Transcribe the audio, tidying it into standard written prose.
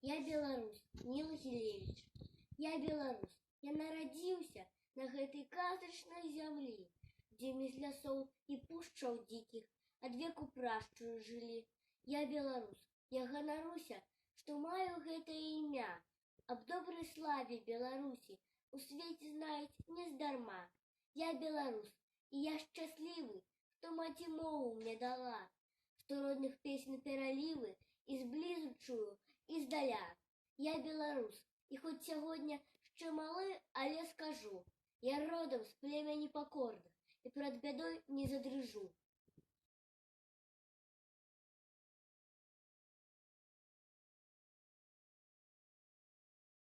Я беларус, Ніл Гілевіч. Я беларус. Я нарадзіўся на гэтай казачнай зямлі, дзе між лясоў і пушчаў дзікіх адвеку прашчую жылі. Я беларус. Я ганаруся, што маю гэтае імя. Аб добрай славе Беларусі у свеце знаюць нездарма. Я беларус, і я шчаслівы, што маці мову мне дала, што родных песень пералівы і зблізу чую, і здаля. Я беларус, і хоць сягоння ще малы, але скажу, я родом з племя непакорных і перад бядой не задрыжу.